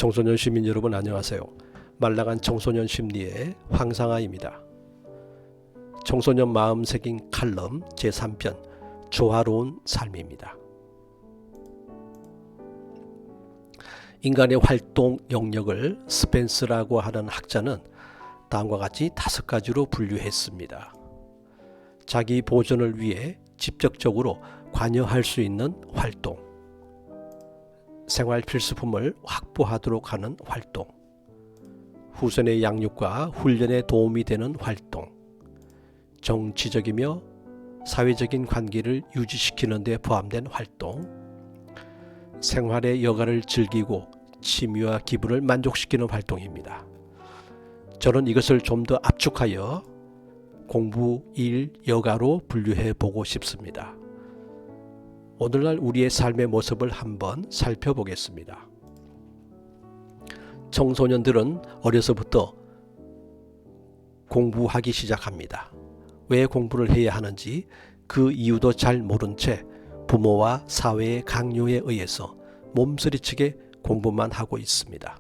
청소년 시민 여러분 안녕하세요. 말랑한 청소년 심리의 황상아입니다. 청소년 마음 새긴 칼럼 제3편 조화로운 삶입니다. 인간의 활동 영역을 스펜스라고 하는 학자는 다음과 같이 5가지로 분류했습니다. 자기 보존을 위해 직접적으로 관여할 수 있는 활동, 생활 필수품을 확보하도록 하는 활동, 후손의 양육과 훈련에 도움이 되는 활동, 정치적이며 사회적인 관계를 유지시키는 데 포함된 활동, 생활의 여가를 즐기고 취미와 기분을 만족시키는 활동입니다. 저는 이것을 좀 더 압축하여 공부, 일, 여가로 분류해 보고 싶습니다. 오늘날 우리의 삶의 모습을 한번 살펴보겠습니다. 청소년들은 어려서부터 공부하기 시작합니다. 왜 공부를 해야 하는지 그 이유도 잘 모른 채 부모와 사회의 강요에 의해서 몸서리치게 공부만 하고 있습니다.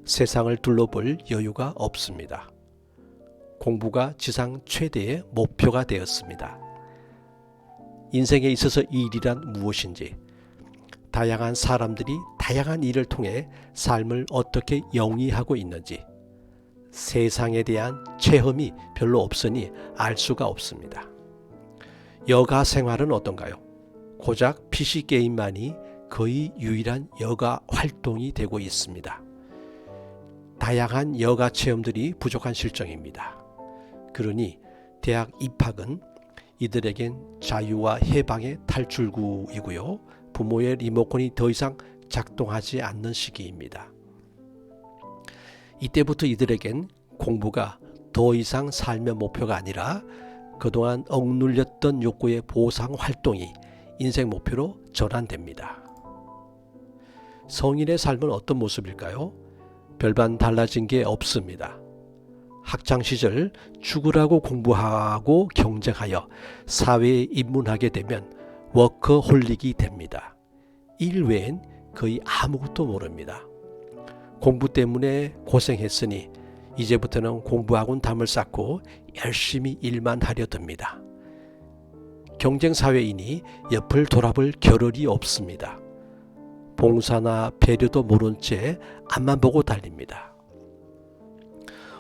세상을 둘러볼 여유가 없습니다. 공부가 지상 최대의 목표가 되었습니다. 인생에 있어서 일이란 무엇인지, 다양한 사람들이 다양한 일을 통해 삶을 어떻게 영위하고 있는지, 세상에 대한 체험이 별로 없으니 알 수가 없습니다. 여가 생활은 어떤가요? 고작 PC 게임만이 거의 유일한 여가 활동이 되고 있습니다. 다양한 여가 체험들이 부족한 실정입니다. 그러니 대학 입학은 이들에겐 자유와 해방의 탈출구이고요. 부모의 리모컨이 더 이상 작동하지 않는 시기입니다. 이때부터 이들에겐 공부가 더 이상 삶의 목표가 아니라 그동안 억눌렸던 욕구의 보상 활동이 인생 목표로 전환됩니다. 성인의 삶은 어떤 모습일까요? 별반 달라진 게 없습니다. 학창시절 죽으라고 공부하고 경쟁하여 사회에 입문하게 되면 워커홀릭이 됩니다. 일 외엔 거의 아무것도 모릅니다. 공부 때문에 고생했으니 이제부터는 공부하고는 담을 쌓고 열심히 일만 하려 듭니다. 경쟁사회이니 옆을 돌아볼 겨를이 없습니다. 봉사나 배려도 모른 채 앞만 보고 달립니다.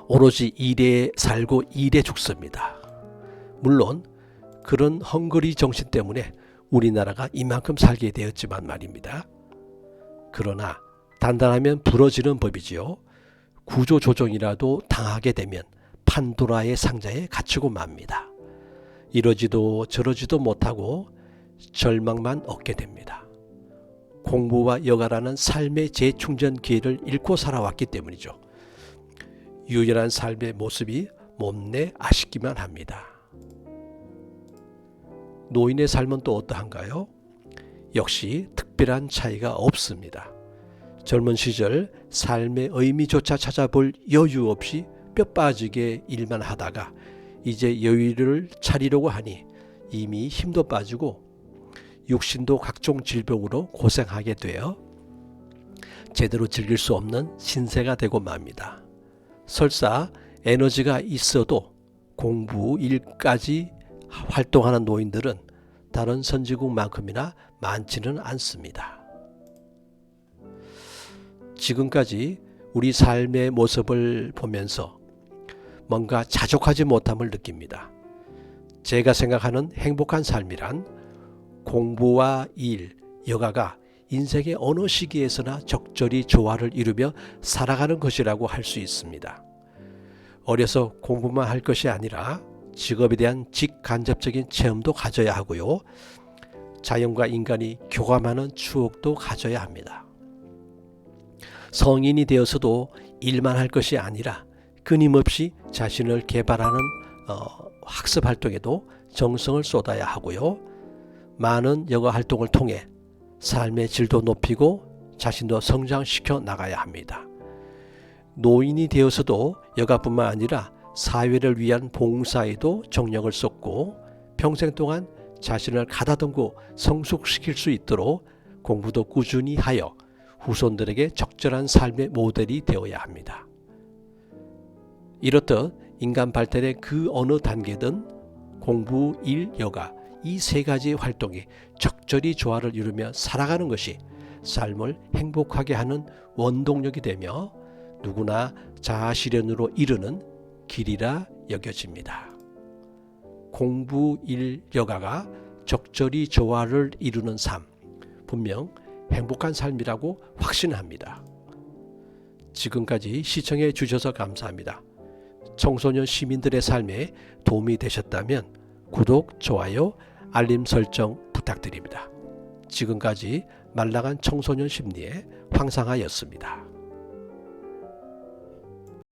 오로지 일에 살고 일에 죽습니다. 물론 그런 헝그리 정신 때문에 우리나라가 이만큼 살게 되었지만 말입니다. 그러나 단단하면 부러지는 법이지요. 구조조정이라도 당하게 되면 판도라의 상자에 갇히고 맙니다. 이러지도 저러지도 못하고 절망만 얻게 됩니다. 공부와 여가라는 삶의 재충전 기회를 잃고 살아왔기 때문이죠. 유연한 삶의 모습이 못내 아쉽기만 합니다. 노인의 삶은 또 어떠한가요? 역시 특별한 차이가 없습니다. 젊은 시절 삶의 의미조차 찾아볼 여유 없이 뼈 빠지게 일만 하다가 이제 여유를 차리려고 하니 이미 힘도 빠지고 육신도 각종 질병으로 고생하게 되어 제대로 즐길 수 없는 신세가 되고 맙니다. 설사 에너지가 있어도 공부, 일까지 활동하는 노인들은 다른 선진국만큼이나 많지는 않습니다. 지금까지 우리 삶의 모습을 보면서 뭔가 자족하지 못함을 느낍니다. 제가 생각하는 행복한 삶이란 공부와 일, 여가가 인생의 어느 시기에서나 적절히 조화를 이루며 살아가는 것이라고 할 수 있습니다. 어려서 공부만 할 것이 아니라 직업에 대한 직간접적인 체험도 가져야 하고요. 자연과 인간이 교감하는 추억도 가져야 합니다. 성인이 되어서도 일만 할 것이 아니라 끊임없이 자신을 개발하는 학습 활동에도 정성을 쏟아야 하고요. 많은 여가 활동을 통해 삶의 질도 높이고 자신도 성장시켜 나가야 합니다. 노인이 되어서도 여가뿐만 아니라 사회를 위한 봉사에도 정력을 쏟고 평생 동안 자신을 가다듬고 성숙시킬 수 있도록 공부도 꾸준히 하여 후손들에게 적절한 삶의 모델이 되어야 합니다. 이렇듯 인간 발달의 그 어느 단계든 공부, 일, 여가 이 세 가지 활동이 적절히 조화를 이루며 살아가는 것이 삶을 행복하게 하는 원동력이 되며 누구나 자아실현으로 이르는 길이라 여겨집니다. 공부, 일, 여가가 적절히 조화를 이루는 삶, 분명 행복한 삶이라고 확신합니다. 지금까지 시청해 주셔서 감사합니다. 청소년 시민들의 삶에 도움이 되셨다면 구독, 좋아요, 알림 설정 부탁드립니다. 지금까지 말랑한 청소년 심리의 황상하였습니다.